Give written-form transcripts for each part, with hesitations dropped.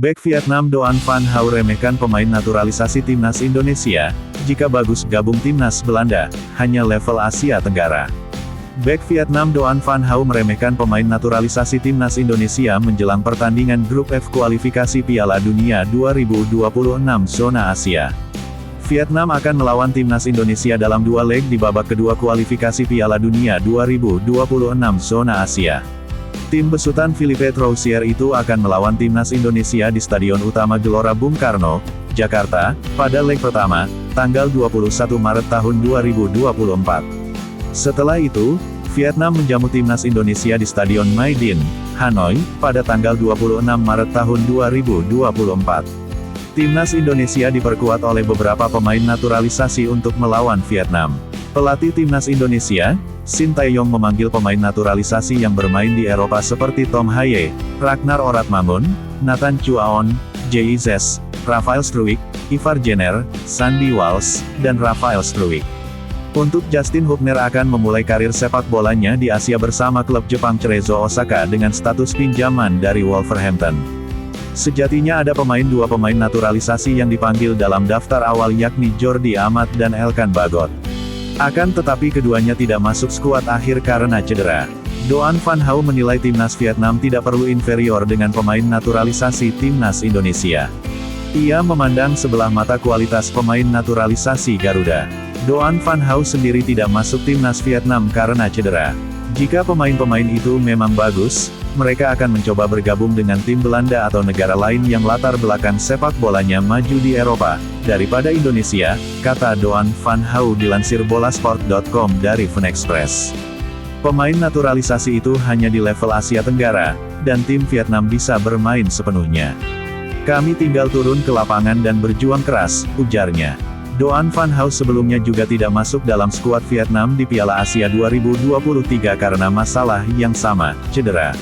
Bek Vietnam Doan Van Hau remehkan pemain naturalisasi timnas Indonesia, jika bagus gabung timnas Belanda, hanya level Asia Tenggara. Bek Vietnam Doan Van Hau meremehkan pemain naturalisasi timnas Indonesia menjelang pertandingan grup F kualifikasi Piala Dunia 2026 zona Asia. Vietnam akan melawan timnas Indonesia dalam dua leg di babak kedua kualifikasi Piala Dunia 2026 zona Asia. Tim besutan Philippe Troussier itu akan melawan timnas Indonesia di Stadion Utama Gelora Bung Karno, Jakarta, pada leg pertama, tanggal 21 Maret tahun 2024. Setelah itu, Vietnam menjamu timnas Indonesia di Stadion My Dinh, Hanoi, pada tanggal 26 Maret tahun 2024. Timnas Indonesia diperkuat oleh beberapa pemain naturalisasi untuk melawan Vietnam. Pelatih timnas Indonesia, Shin Tae-yong memanggil pemain naturalisasi yang bermain di Eropa seperti Tom Haye, Ragnar Oratmangun, Nathan Chuaon, Jay Zes, Rafael Struijk, Ivar Jenner, Sandy Walsh, dan Rafael Struijk. Untuk Justin Hubner akan memulai karir sepak bolanya di Asia bersama klub Jepang Cerezo Osaka dengan status pinjaman dari Wolverhampton. Sejatinya ada dua pemain naturalisasi yang dipanggil dalam daftar awal yakni Jordi Amat dan Elkan Bagot. Akan tetapi keduanya tidak masuk skuad akhir karena cedera. Doan Van Hau menilai timnas Vietnam tidak perlu inferior dengan pemain naturalisasi timnas Indonesia. Ia memandang sebelah mata kualitas pemain naturalisasi Garuda. Doan Van Hau sendiri tidak masuk timnas Vietnam karena cedera. Jika pemain-pemain itu memang bagus, mereka akan mencoba bergabung dengan tim Belanda atau negara lain yang latar belakang sepak bolanya maju di Eropa, daripada Indonesia, kata Doan Van Hau dilansir bolasport.com dari Fun Express. Pemain naturalisasi itu hanya di level Asia Tenggara, dan tim Vietnam bisa bermain sepenuhnya. Kami tinggal turun ke lapangan dan berjuang keras, ujarnya. Doan Van Hau sebelumnya juga tidak masuk dalam skuad Vietnam di Piala Asia 2023 karena masalah yang sama, cedera.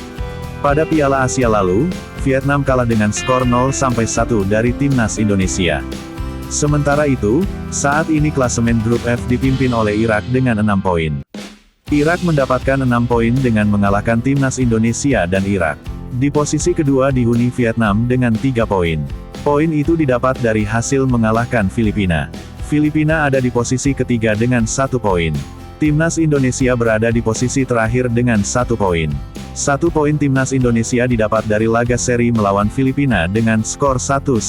Pada Piala Asia lalu, Vietnam kalah dengan skor 0-1 dari timnas Indonesia. Sementara itu, saat ini klasemen grup F dipimpin oleh Irak dengan 6 poin. Irak mendapatkan 6 poin dengan mengalahkan timnas Indonesia dan Irak. Di posisi kedua dihuni Vietnam dengan 3 poin. Poin itu didapat dari hasil mengalahkan Filipina. Filipina ada di posisi ketiga dengan 1 poin. Timnas Indonesia berada di posisi terakhir dengan 1 poin. 1 poin timnas Indonesia didapat dari laga seri melawan Filipina dengan skor 1-1.